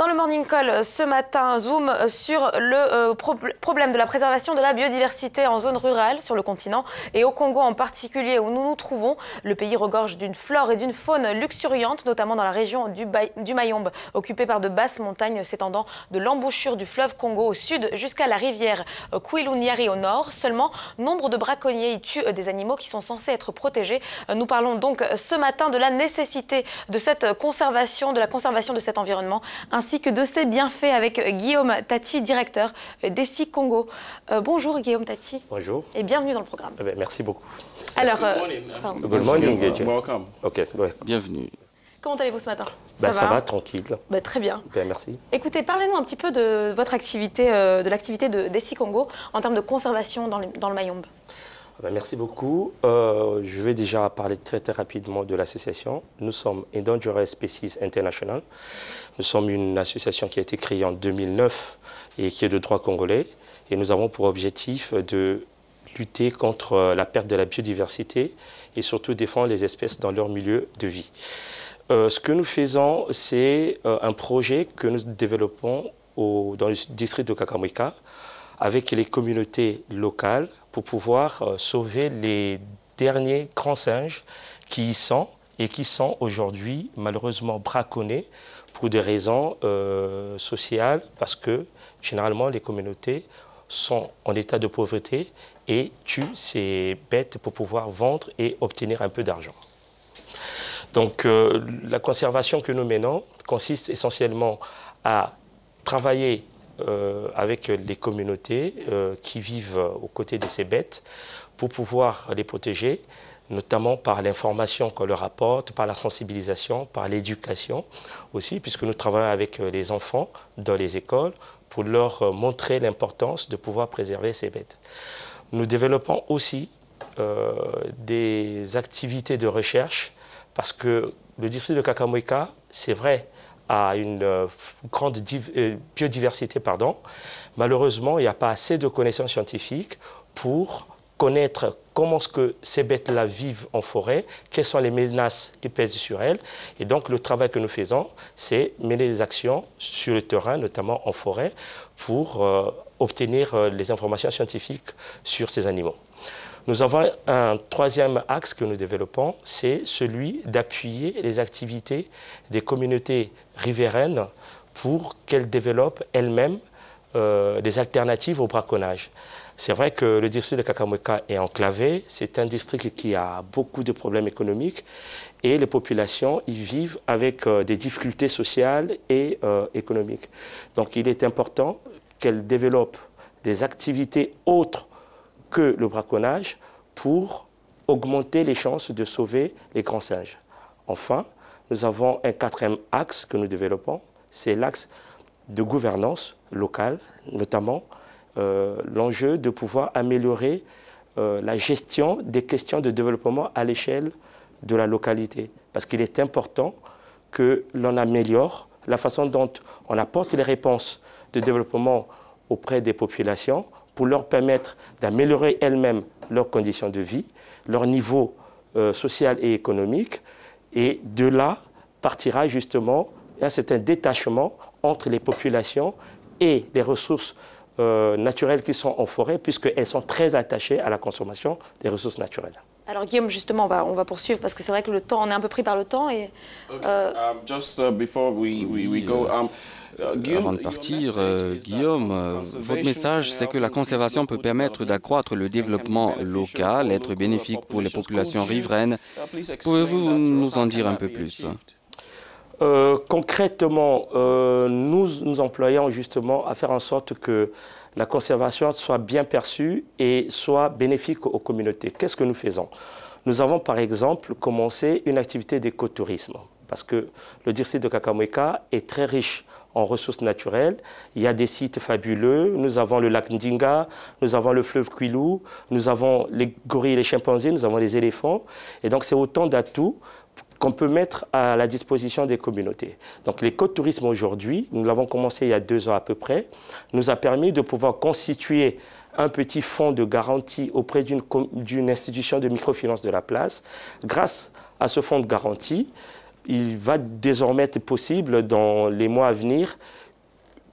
Dans le Morning Call ce matin, zoom sur le problème de la préservation de la biodiversité en zone rurale sur le continent et au Congo en particulier où nous nous trouvons. Le pays regorge d'une flore et d'une faune luxuriantes, notamment dans la région du Mayombe, occupée par de basses montagnes s'étendant de l'embouchure du fleuve Congo au sud jusqu'à la rivière Kouilou-Niari au nord. Seulement, nombre de braconniers y tuent des animaux qui sont censés être protégés. Nous parlons donc ce matin de la nécessité de cette conservation, de la conservation de cet environnement, ainsi que de ses bienfaits avec Guillaume Tati, directeur d'ESI Congo. Bonjour Guillaume Tati. Bonjour. Et bienvenue dans le programme. Merci beaucoup. Alors, good morning. Welcome. Okay. Bienvenue. Comment allez-vous ce matin? Ça va, tranquille. Très bien. Merci. Écoutez, parlez-nous un petit peu de votre activité, de l'activité d'ESI Congo en termes de conservation dans le Mayombe. Merci beaucoup. Je vais déjà parler très rapidement de l'association. Nous sommes Endangered Species International. Nous sommes une association qui a été créée en 2009 et qui est de droit congolais. Et nous avons pour objectif de lutter contre la perte de la biodiversité et surtout défendre les espèces dans leur milieu de vie. Ce que nous faisons, c'est un projet que nous développons dans le district de Kakamega avec les communautés locales pour pouvoir sauver les derniers grands singes qui y sont et qui sont aujourd'hui malheureusement braconnés pour des raisons sociales parce que généralement les communautés sont en état de pauvreté et tuent ces bêtes pour pouvoir vendre et obtenir un peu d'argent. Donc la conservation que nous menons consiste essentiellement à travailler avec les communautés qui vivent aux côtés de ces bêtes pour pouvoir les protéger, notamment par l'information qu'on leur apporte, par la sensibilisation, par l'éducation aussi, puisque nous travaillons avec les enfants dans les écoles pour leur montrer l'importance de pouvoir préserver ces bêtes. Nous développons aussi des activités de recherche parce que le district de Kakamega, c'est vrai, à une grande biodiversité, malheureusement, il n'y a pas assez de connaissances scientifiques pour connaître comment est-ce que ces bêtes-là vivent en forêt, quelles sont les menaces qui pèsent sur elles. Et donc, le travail que nous faisons, c'est mener des actions sur le terrain, notamment en forêt, pour obtenir les informations scientifiques sur ces animaux. Nous avons un troisième axe que nous développons, c'est celui d'appuyer les activités des communautés riveraines pour qu'elles développent elles-mêmes des alternatives au braconnage. C'est vrai que le district de Kakamega est enclavé, c'est un district qui a beaucoup de problèmes économiques et les populations y vivent avec des difficultés sociales et économiques. Donc il est important qu'elles développent des activités autres que le braconnage pour augmenter les chances de sauver les grands singes. Enfin, nous avons un quatrième axe que nous développons, c'est l'axe de gouvernance locale, notamment l'enjeu de pouvoir améliorer la gestion des questions de développement à l'échelle de la localité. Parce qu'il est important que l'on améliore la façon dont on apporte les réponses de développement auprès des populations pour leur permettre d'améliorer elles-mêmes leurs conditions de vie, leur niveau social et économique. Et de là partira justement un certain détachement entre les populations et les ressources naturelles qui sont en forêt, puisqu'elles sont très attachées à la consommation des ressources naturelles. Alors Guillaume, justement, on va poursuivre parce que c'est vrai que le temps, on est un peu pris par le temps. Et, Just before we go, avant de partir, Guillaume, votre message, c'est que la conservation peut permettre d'accroître le développement local, être bénéfique pour les populations riveraines. Pouvez-vous nous en dire un peu plus? Concrètement, nous employons justement à faire en sorte que la conservation soit bien perçue et soit bénéfique aux communautés. Qu'est-ce que nous faisons? Nous avons par exemple commencé une activité d'écotourisme parce que le district de Kakamega est très riche en ressources naturelles. Il y a des sites fabuleux. Nous avons le lac Ndinga, nous avons le fleuve Kouilou, nous avons les gorilles et les chimpanzés, nous avons les éléphants. Et donc c'est autant d'atouts qu'on peut mettre à la disposition des communautés. Donc l'écotourisme aujourd'hui, nous l'avons commencé il y a 2 ans à peu près, nous a permis de pouvoir constituer un petit fonds de garantie auprès d'une institution de microfinance de la place. Grâce à ce fonds de garantie, il va désormais être possible dans les mois à venir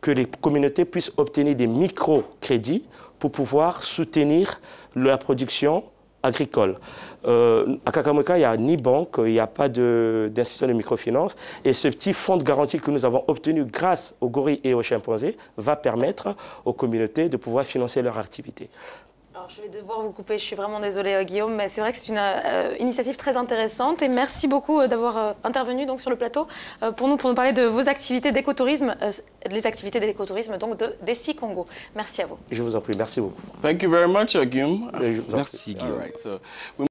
que les communautés puissent obtenir des microcrédits pour pouvoir soutenir la production agricole. À Kakamega, il n'y a ni banque, il n'y a pas d'institution de microfinance. Et ce petit fonds de garantie que nous avons obtenu grâce aux gorilles et aux chimpanzés va permettre aux communautés de pouvoir financer leur activité. Alors, je vais devoir vous couper, je suis vraiment désolée Guillaume, mais c'est vrai que c'est une initiative très intéressante et merci beaucoup d'avoir intervenu donc, sur le plateau pour nous parler de vos activités d'écotourisme, les activités d'écotourisme donc de Desi Congo. Merci à vous. Je vous en prie, merci beaucoup. Thank you very much, Guillaume. Merci Guillaume.